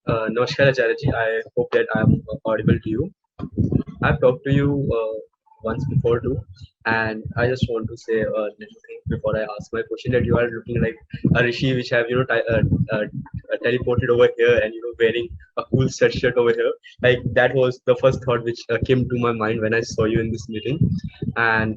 Namaskar Acharya ji. I hope that I am audible to you. I've talked to you once before too, and I just want to say a little thing before I ask my question. That you are looking like a rishi, which have teleported over here, and wearing a cool sweatshirt over here. Like that was the first thought which came to my mind when I saw you in this meeting, and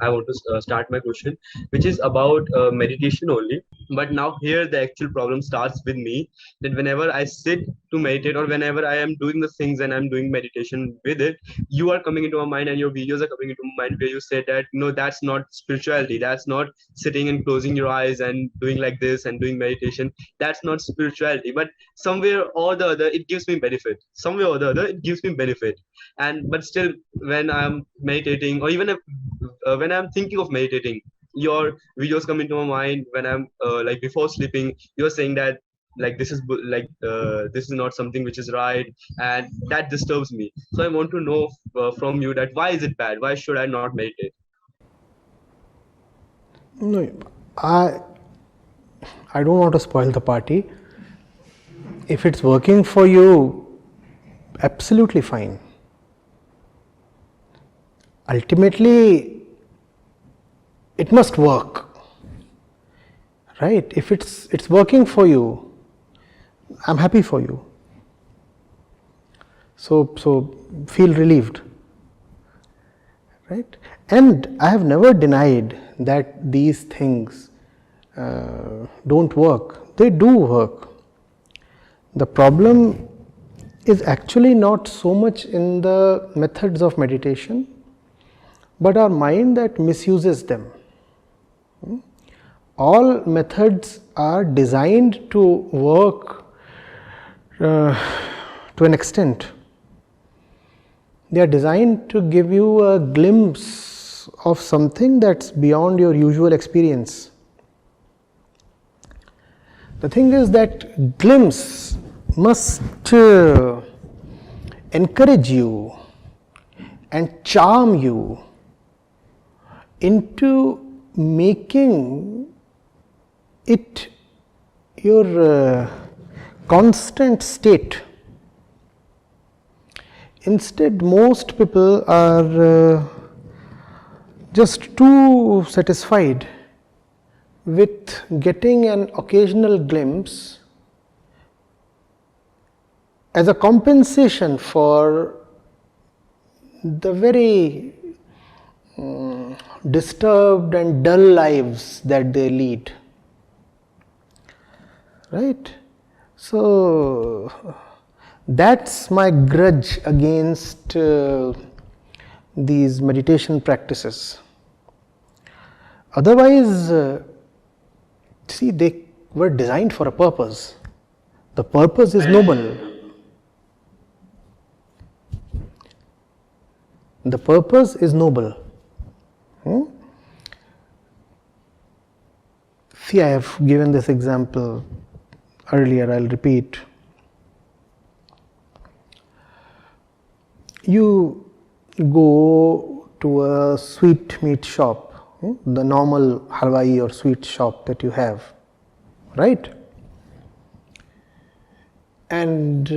I want to start my question, which is about meditation only. But now here the actual problem starts with me, that whenever I sit to meditate, or whenever I am doing the things and I'm doing meditation with it, you are coming into my mind, and your videos are coming into my mind, where you say that no, that's not spirituality, that's not sitting and closing your eyes and doing like this and doing meditation, that's not spirituality. But somewhere or the other it gives me benefit, somewhere or the other it gives me benefit. And but still, when I'm meditating, or even when I'm thinking of meditating, your videos come into my mind. When I'm like before sleeping, you're saying that like this is not something which is right, and that disturbs me. So I want to know from you, that why is it bad, why should I not meditate? No, I I don't want to spoil the party. If it's working for you, absolutely fine. Ultimately, it must work, right? If it's working for you, I'm happy for you. So feel relieved, right? And I have never denied that these things don't work. They do work. The problem is actually not so much in the methods of meditation, but our mind that misuses them. All methods are designed to work to an extent. They are designed to give you a glimpse of something that's beyond your usual experience. The thing is that glimpse must encourage you and charm you into making it your constant state. Instead, most people are just too satisfied with getting an occasional glimpse as a compensation for the very disturbed and dull lives that they lead, right? So that's my grudge against these meditation practices. Otherwise, see, they were designed for a purpose. The purpose is noble. The purpose is noble. See, I have given this example earlier, I'll repeat. You go to a sweet meat shop, the normal halwai or sweet shop that you have, right? And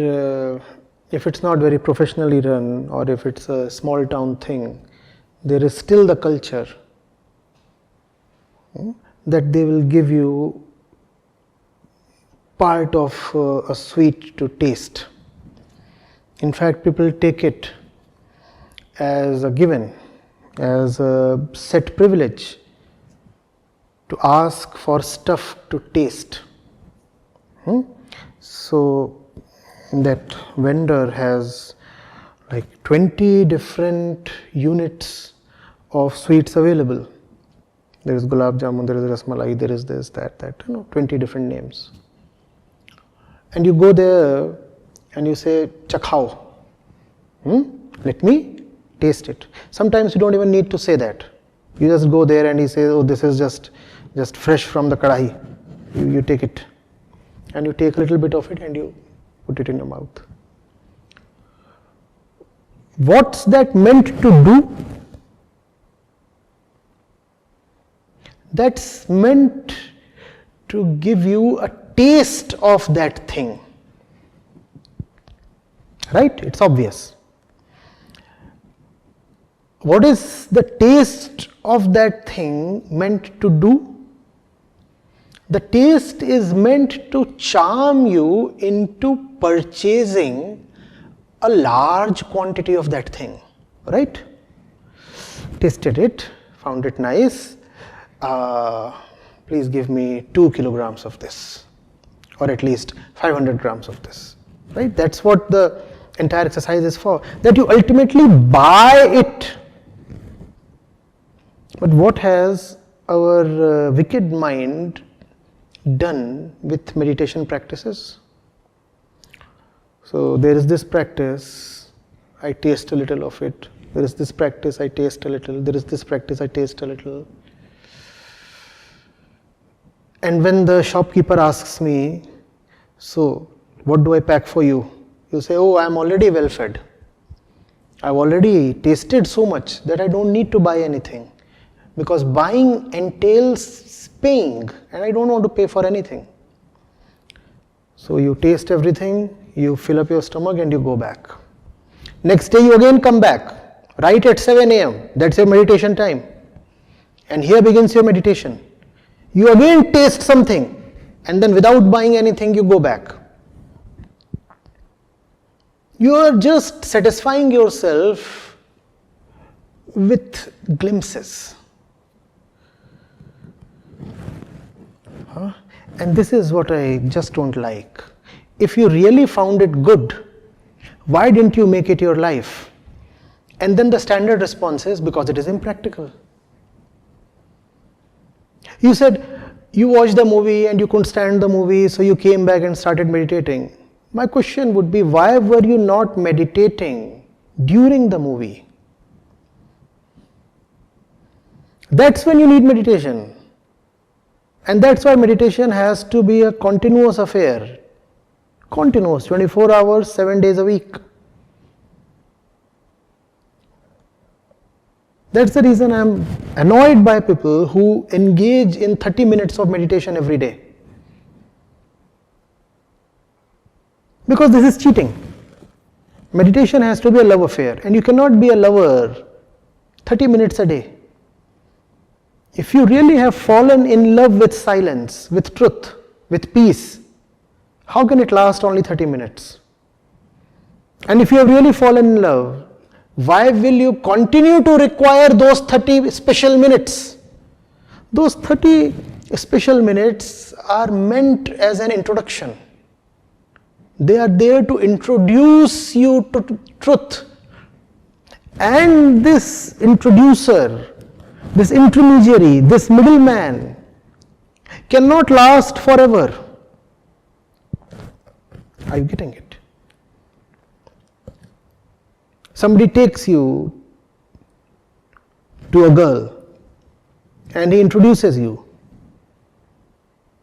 if it's not very professionally run, or if it's a small town thing, there is still the culture that they will give you part of a sweet to taste. In fact, people take it as a given, as a set privilege to ask for stuff to taste. So that vendor has like 20 different units of sweets available. There is gulab jamun, there is rasmalai, there is this, that, 20 different names. And you go there and you say, chakhao, let me taste it. Sometimes you don't even need to say that. You just go there and he says, oh, this is just fresh from the kadahi. You take it. And you take a little bit of it and you put it in your mouth. What's that meant to do? That's meant to give you a taste of that thing. right? It's obvious. What is the taste of that thing meant to do? The taste is meant to charm you into purchasing a large quantity of that thing, right? Tasted it, found it nice. Please give me 2 kilograms of this, or at least 500 grams of this, right? That's what the entire exercise is for, that you ultimately buy it. But what has our wicked mind done with meditation practices? So there is this practice, I taste a little of it. There is this practice, I taste a little. There is this practice, I taste a little. And when the shopkeeper asks me, so what do I pack for you? You say, oh, I am already well fed. I've already tasted so much that I don't need to buy anything. Because buying entails paying, and I don't want to pay for anything. So you taste everything, you fill up your stomach and you go back. Next day you again come back, right at 7 a.m. That's your meditation time. And here begins your meditation. You again taste something, and then without buying anything you go back. You are just satisfying yourself with glimpses. And this is what I just don't like. If you really found it good, why didn't you make it your life? And then the standard response is, because it is impractical. You said you watched the movie and you couldn't stand the movie, so you came back and started meditating. My question would be, why were you not meditating during the movie? That's when you need meditation. And that's why meditation has to be a continuous affair. Continuous, 24 hours, 7 days a week. That's the reason I'm annoyed by people who engage in 30 minutes of meditation every day. Because this is cheating. Meditation has to be a love affair, and you cannot be a lover 30 minutes a day. If you really have fallen in love with silence, with truth, with peace, how can it last only 30 minutes? And if you have really fallen in love, why will you continue to require those 30 special minutes? Those 30 special minutes are meant as an introduction. They are there to introduce you to truth. And this introducer, this intermediary, this middleman cannot last forever. Are you getting it? Somebody takes you to a girl and he introduces you.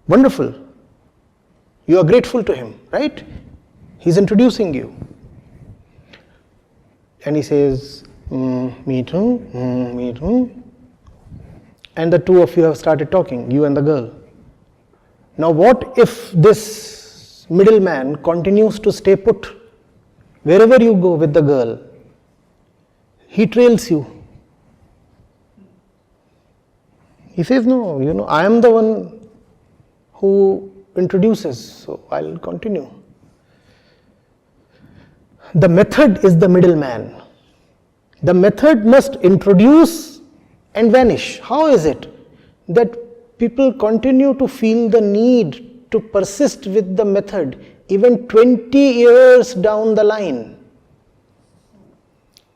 Wonderful. You are grateful to him, right? He's introducing you. And he says, me too, me too. And the two of you have started talking, you and the girl. Now what if this middleman continues to stay put? Wherever you go with the girl, he trails you. He says, no, I am the one who introduces, so I'll continue. The method is the middleman. The method must introduce and vanish. How is it that people continue to feel the need to persist with the method even 20 years down the line?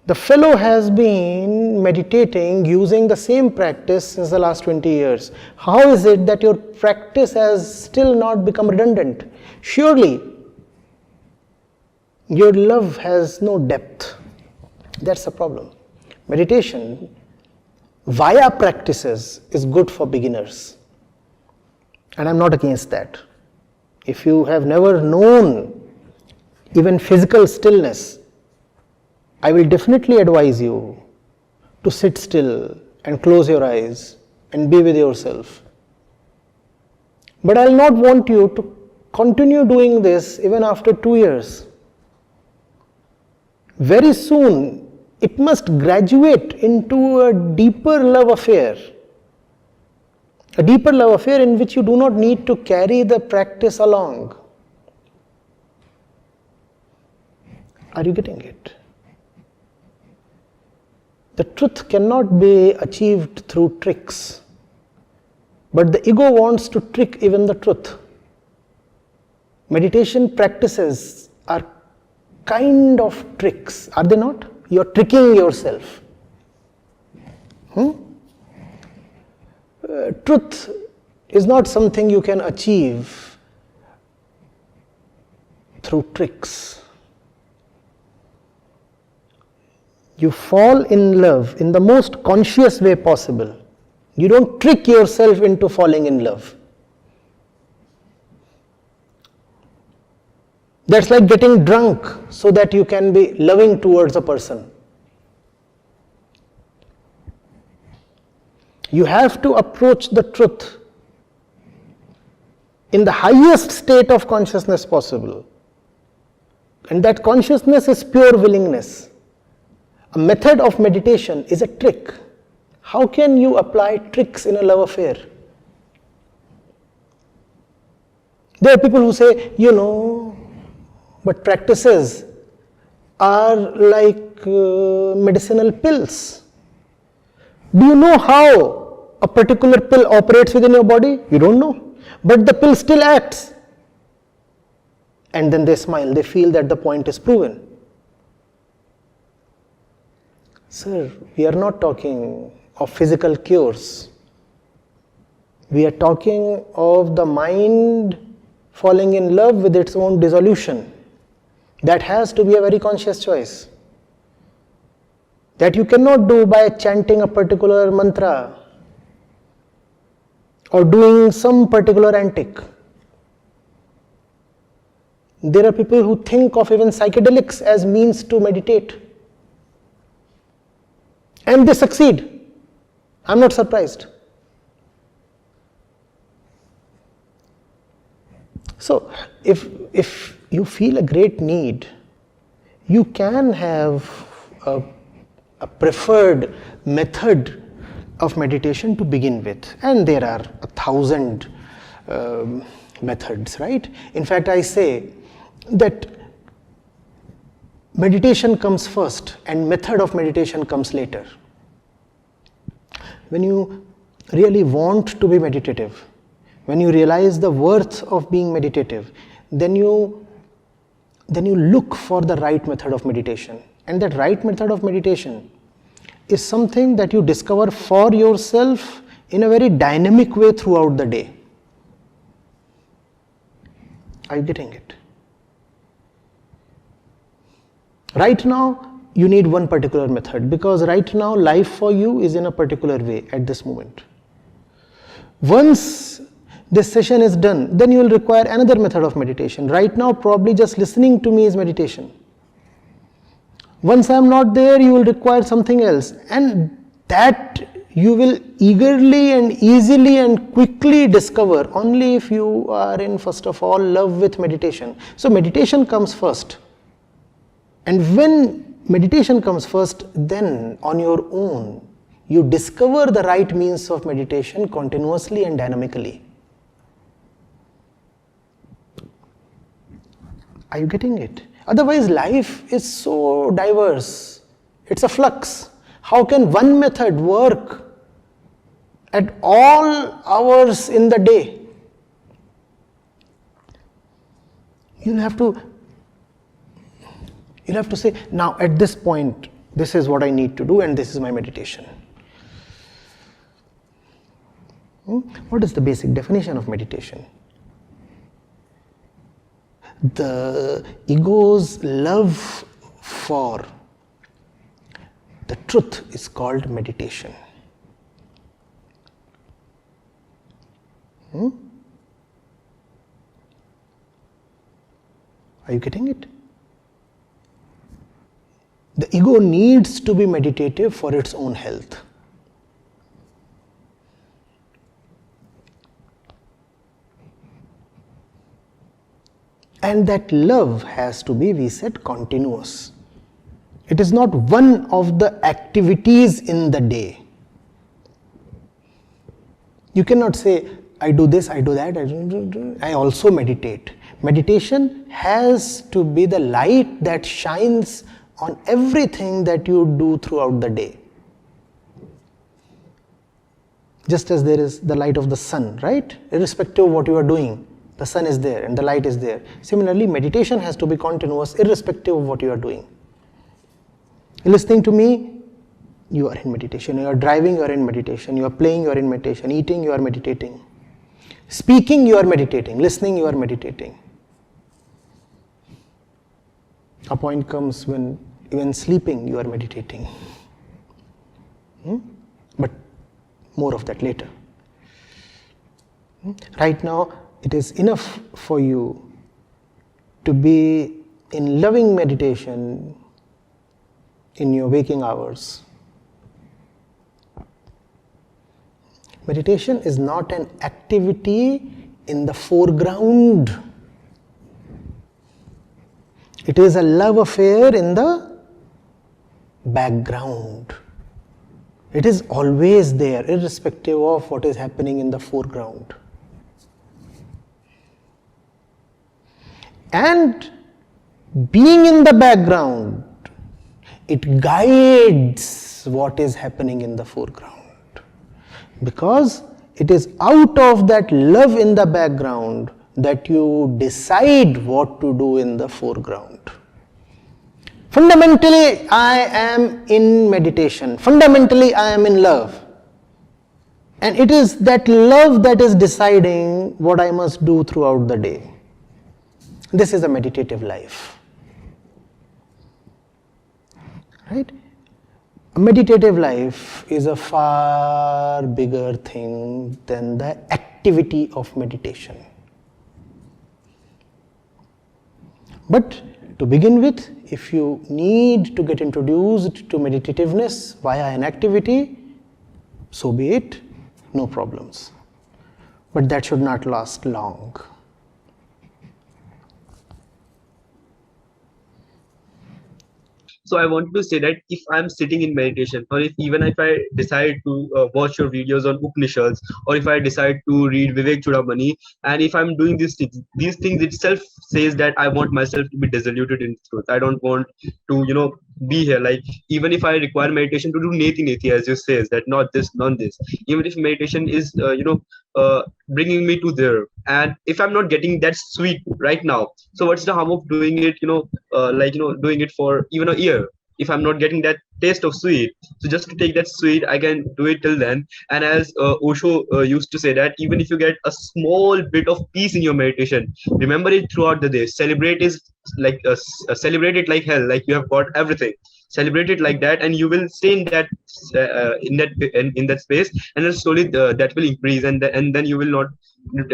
The fellow has been meditating using the same practice since the last 20 years. How is it that your practice has still not become redundant? Surely, your love has no depth. That's the problem. Meditation via practices is good for beginners. And I'm not against that. If you have never known even physical stillness, I will definitely advise you to sit still and close your eyes and be with yourself. But I'll not want you to continue doing this even after 2 years. very soon it must graduate into a deeper love affair. A deeper love affair in which you do not need to carry the practice along. Are you getting it? The truth cannot be achieved through tricks, but the ego wants to trick even the truth. Meditation practices are kind of tricks, are they not? You are tricking yourself. Truth is not something you can achieve through tricks. You fall in love in the most conscious way possible. You don't trick yourself into falling in love. That's like getting drunk so that you can be loving towards a person. You have to approach the truth in the highest state of consciousness possible. And that consciousness is pure willingness. A method of meditation is a trick. How can you apply tricks in a love affair? There are people who say, but practices are like medicinal pills. Do you know how a particular pill operates within your body? You don't know. But the pill still acts. And then they smile. They feel that the point is proven. Sir, we are not talking of physical cures. We are talking of the mind falling in love with its own dissolution. That has to be a very conscious choice. That you cannot do by chanting a particular mantra or doing some particular antic. There are people who think of even psychedelics as means to meditate. And they succeed. I'm not surprised. So, if you feel a great need, you can have a preferred method of meditation to begin with. And there are 1,000 methods, right? In fact, I say that meditation comes first and method of meditation comes later. When you really want to be meditative, when you realize the worth of being meditative, then you look for the right method of meditation. And that right method of meditation is something that you discover for yourself in a very dynamic way throughout the day. Are you getting it? Right now, you need one particular method because right now life for you is in a particular way at this moment. Once this session is done, then you will require another method of meditation. Right now, probably just listening to me is meditation. Once I am not there, you will require something else. And that you will eagerly and easily and quickly discover only if you are in, first of all, love with meditation. So meditation comes first. And when meditation comes first, then on your own, you discover the right means of meditation continuously and dynamically. Are you getting it? Otherwise, life is so diverse. It's a flux. How can one method work at all hours in the day? You'll have to say, now at this point, this is what I need to do and this is my meditation. What is the basic definition of meditation? The ego's love for the truth is called meditation. Are you getting it? The ego needs to be meditative for its own health. And that love has to be, we said, continuous. It is not one of the activities in the day. You cannot say, I do this, I do that, I also meditate. Meditation has to be the light that shines on everything that you do throughout the day. Just as there is the light of the sun, right? Irrespective of what you are doing, the sun is there and the light is there. Similarly, meditation has to be continuous irrespective of what you are doing. Listening to me, you are in meditation. You are driving, you are in meditation. You are playing, you are in meditation. Eating, you are meditating. Speaking, you are meditating. Listening, you are meditating. A point comes when even sleeping, you are meditating. But more of that later. Right now, it is enough for you to be in loving meditation in your waking hours. Meditation is not an activity in the foreground. It is a love affair in the background. It is always there, irrespective of what is happening in the foreground. And being in the background, it guides what is happening in the foreground. Because it is out of that love in the background that you decide what to do in the foreground. Fundamentally, I am in meditation. Fundamentally, I am in love. And it is that love that is deciding what I must do throughout the day. This is a meditative life. Right? A meditative life is a far bigger thing than the activity of meditation. But to begin with, if you need to get introduced to meditativeness via an activity, so be it, no problems. But that should not last long. So I wanted to say that if I'm sitting in meditation, or if I decide to watch your videos on Upanishads, or if I decide to read Vivek Chudamani, and if I'm doing these things itself says that I want myself to be disillusioned in truth. I don't want to be here. Like even if I require meditation to do neti neti, as you says, that not this, not this. Even if meditation is bringing me to there, and if I'm not getting that sweet right now, so what's the harm of doing it? Doing it for even a year. If I'm not getting that taste of sweet, so just to take that sweet, I can do it till then. And as Osho used to say, that even if you get a small bit of peace in your meditation, remember it throughout the day. Celebrate it like hell, like you have got everything. Celebrate it like that, and you will stay in that space, and then slowly that will increase, and then you will not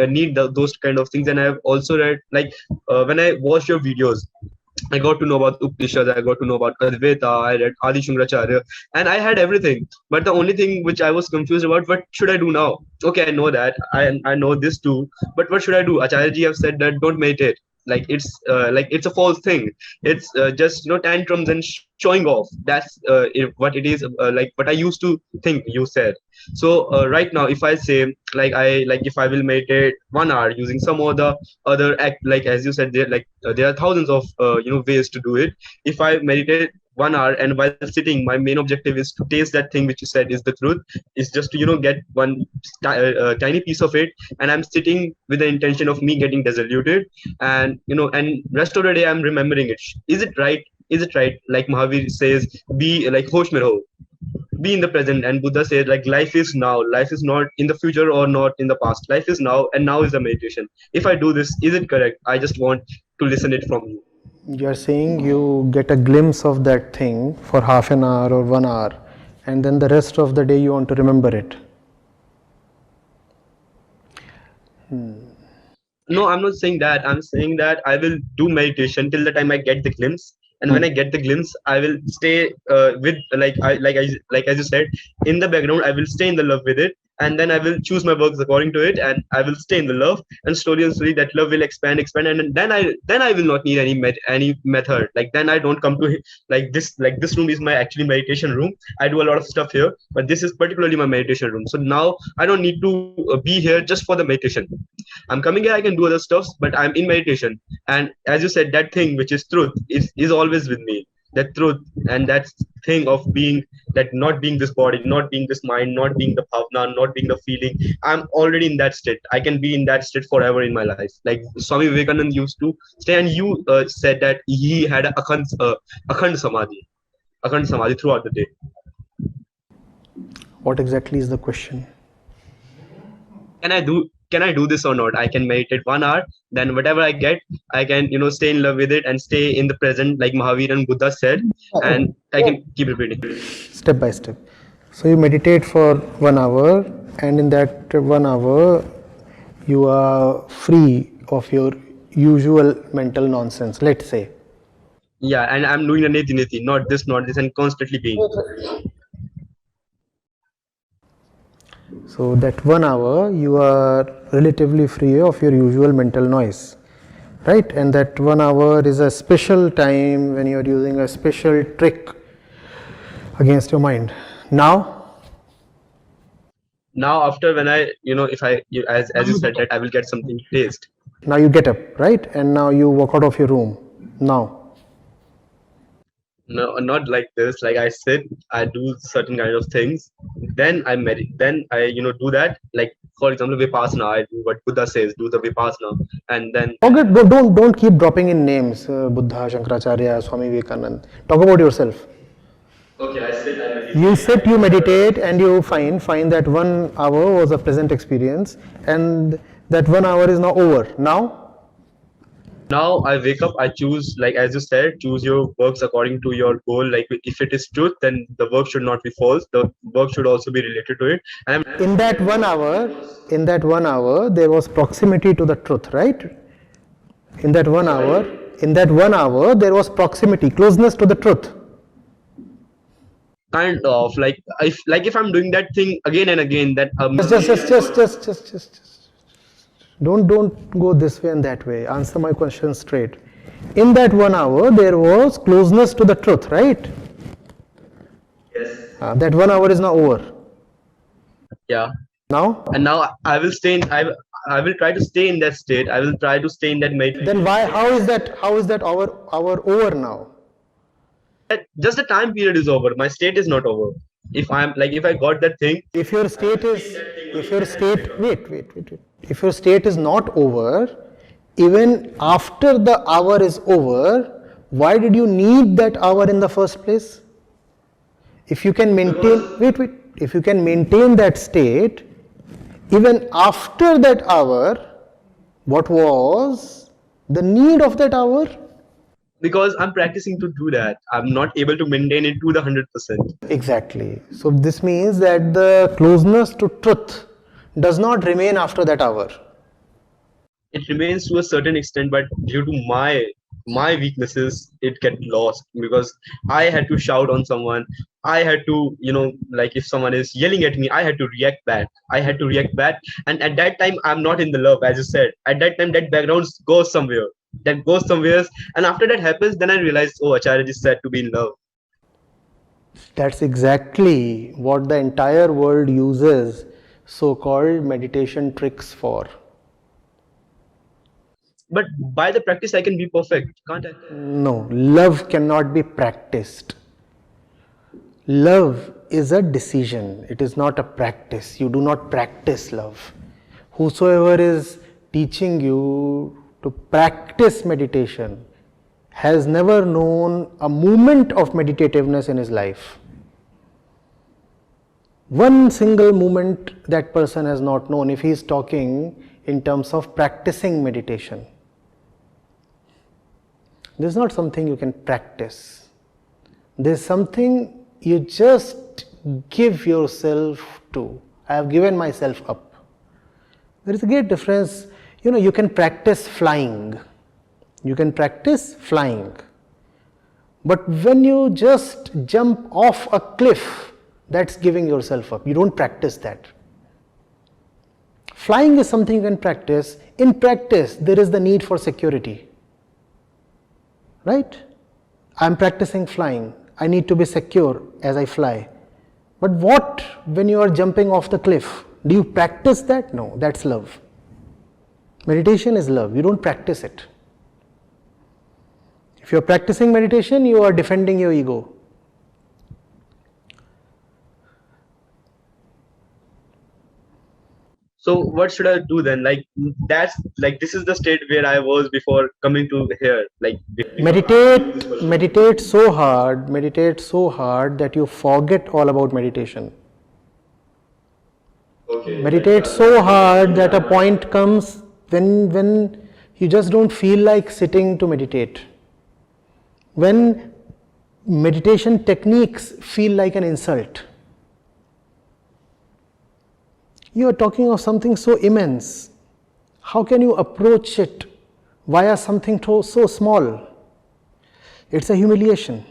need those kind of things. And I have also read, like when I watched your videos, I got to know about Upanishads, I got to know about Advaita, I read Adi Shankaracharya, and I had everything. But the only thing which I was confused about, what should I do now? Okay, I know that, I know this too, but what should I do? Acharya ji have said that don't meditate. It's a false thing. It's just tantrums and showing off. That's what it is. Like what I used to think you said. So right now, if I say if I will meditate 1 hour using some other act, like as you said, there are thousands of ways to do it. If I meditate 1 hour, and while sitting, my main objective is to taste that thing which you said is the truth, is just to get one tiny piece of it, and I'm sitting with the intention of me getting disillusioned, and rest of the day I'm remembering it. Is it right? Is it right? Like Mahavir says, be like hosh mein raho, be in the present. And Buddha said, like, life is now, life is not in the future or not in the past, life is now, and now is the meditation. If I do this, is it correct? I just want to listen it from you. You are saying you get a glimpse of that thing for half an hour or 1 hour, and then the rest of the day you want to remember it. No, I'm not saying that. I'm saying that I will do meditation till the time I get the glimpse. And when I get the glimpse, I will stay with as you said, in the background. I will stay in the love with it, and then I will choose my works according to it, and I will stay in the love, and slowly that love will expand, and then I will not need any method. Like then I don't come to like this room is my actually meditation room. I do a lot of stuff here, but this is particularly my meditation room. So now I don't need to be here just for the meditation. I'm coming here, I can do other stuffs, but I'm in meditation. And as you said, that thing which is truth is always with me. That truth and that thing of being, that not being this body, not being this mind, not being the bhavna, not being the feeling. I'm already in that state. I can be in that state forever in my life. Like Swami Vivekananda used to stay, and you said that he had a akhand samadhi throughout the day. What exactly is the question? Can I do this or not? I can meditate 1 hour, then whatever I get, I can stay in love with it and stay in the present, like Mahavir and Buddha said, and I can keep repeating. Step by step. So you meditate for 1 hour, and in that 1 hour, you are free of your usual mental nonsense, let's say. Yeah, and I'm doing the neti, not this, and constantly being. So that 1 hour, you are relatively free of your usual mental noise, right? And that 1 hour is a special time when you are using a special trick against your mind. Now After when I, if I, as you said that I will get something to taste. you get up, right? And now you walk out of your room. Now. No, not like this. Like I sit, I do certain kind of things. Then I meditate. Then I, do that. Like for example, vipassana. I do what Buddha says. Do the vipassana, and then. Okay, don't keep dropping in names. Buddha, Shankaracharya, Swami Vivekananda. Talk about yourself. Okay, I sit. I meditate. You sit, you meditate, and you find that 1 hour was a pleasant experience, and that 1 hour is now over. Now I wake up, I choose, like as you said, choose your works according to your goal. Like if it is truth, then the work should not be false. The work should also be related to it. And In that 1 hour, there was proximity to the truth, right? In that 1 hour, there was proximity, closeness to the truth. kind of if I'm doing that thing again and again, that Just. Don't go this way and that way. Answer my question straight. In that 1 hour, there was closeness to the truth, right? Yes. That 1 hour is now over. Yeah. Now? And now I will stay in. I will try to stay in that state. I will try to stay in that meditation. Then why? How is that hour over now? Just the time period is over. My state is not over. If I got that thing. If your state is not over, even after the hour is over, why did you need that hour in the first place? If you can maintain, if you can maintain that state, even after that hour, what was the need of that hour? Because I'm practicing to do that. I'm not able to maintain it to the 100%. Exactly. So this means that the closeness to truth does not remain after that hour. It remains to a certain extent, but due to my weaknesses, it get lost, because I had to shout on someone. I had to, like if someone is yelling at me, I had to react back. And at that time, I'm not in the love, as you said. At that time, that background goes somewhere. And after that happens, then I realized, oh, Acharya is said to be in love. That's exactly what the entire world uses so-called meditation tricks for. But by the practice, I can be perfect, can't I? No, love cannot be practiced. Love is a decision. It is not a practice. You do not practice love. Whosoever is teaching you to practice meditation has never known a moment of meditativeness in his life. One single moment that person has not known, if he is talking in terms of practicing meditation. This is not something you can practice. This is something you just give yourself to. I have given myself up. There is a great difference. You can practice flying. But when you just jump off a cliff, that's giving yourself up. You don't practice that. Flying is something you can practice. In practice, there is the need for security. Right? I'm practicing flying. I need to be secure as I fly. But what when you are jumping off the cliff? Do you practice that? No, that's love. Meditation is love. You don't practice it. If you are practicing meditation, you are defending your ego. So what should I do then? Like that's like this is the state where I was before coming to here. Like Meditate so hard that you forget all about meditation. Meditate so hard that a point comes when you just don't feel like sitting to meditate. When meditation techniques feel like an insult. You are talking of something so immense. How can you approach it via something so small? It's a humiliation.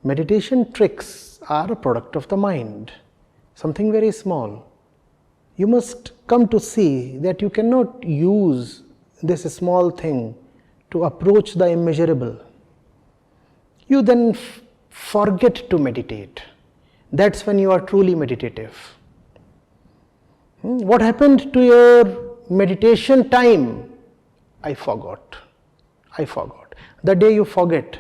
Meditation tricks are a product of the mind, something very small. You must come to see that you cannot use this small thing to approach the immeasurable. You then forget to meditate. That's when you are truly meditative. What happened to your meditation time? I forgot. The day you forget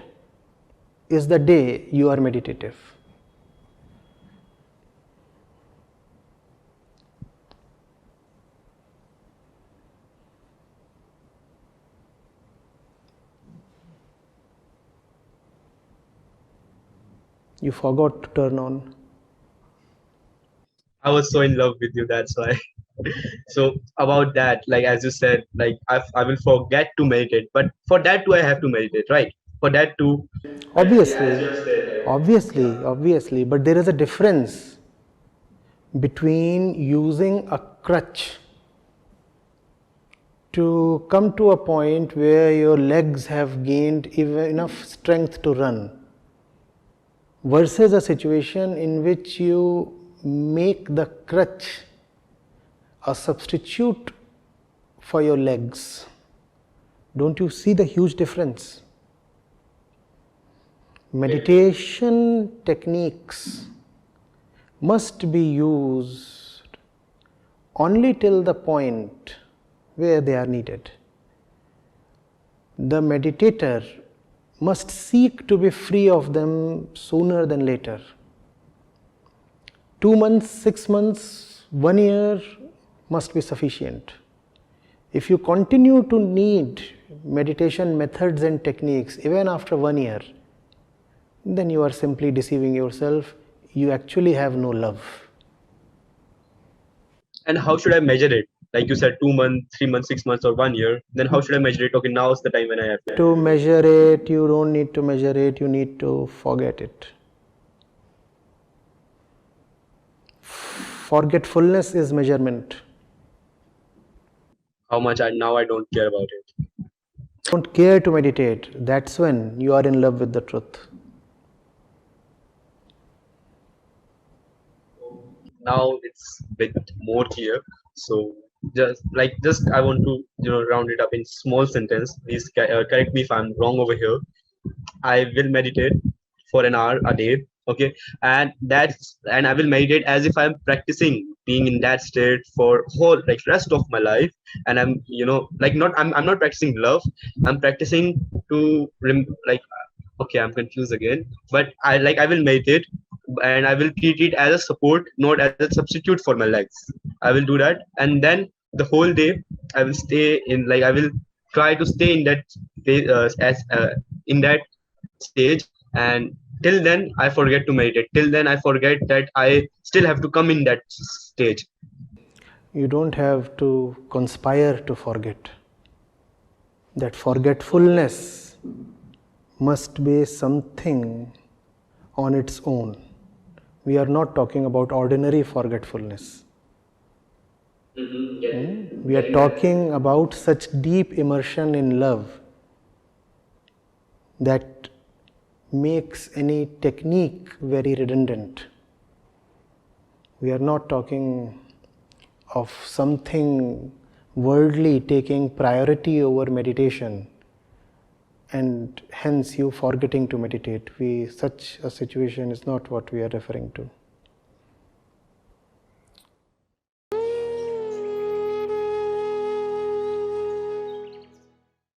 is the day you are meditative. You forgot to turn on. I was so in love with you, that's why. So about that, like as you said, like I will forget to meditate, but for that too I have to meditate, right? For that too, Obviously, but there is a difference between using a crutch to come to a point where your legs have gained enough strength to run versus a situation in which you make the crutch a substitute for your legs. Don't you see the huge difference? Meditation techniques must be used only till the point where they are needed. The meditator must seek to be free of them sooner than later. 2 months, 6 months, 1 year must be sufficient. If you continue to need meditation methods and techniques even after 1 year, then you are simply deceiving yourself. You actually have no love. and how should I measure it? Like you said, 2 months, 3 months, 6 months, or 1 year. Then how should I measure it? Okay, now is the time when I have to. To measure it, you don't need to measure it, you need to forget it. Forgetfulness is measurement. How much I now I don't care about it. Don't care to meditate, that's when you are in love with the truth. Now it's a bit more clear. So just I want to round it up in small sentence. Please correct me if I'm wrong over here. I will meditate for an hour a day. Okay, and I will meditate as if I'm practicing being in that state for whole like rest of my life. And I'm like I'm not practicing love. I'm practicing to okay, I'm confused again. But I will meditate and I will treat it as a support, not as a substitute for my legs. I will do that, and then the whole day I will stay in I will try to stay in that in that stage, and till then I forget to meditate. Till then I forget that I still have to come in that stage. You don't have to conspire to forget. That forgetfulness must be something on its own. We are not talking about ordinary forgetfulness. We are talking about such deep immersion in love that makes any technique very redundant. We are not talking of something worldly taking priority over meditation, and hence you forgetting to meditate. Such a situation is not what we are referring to.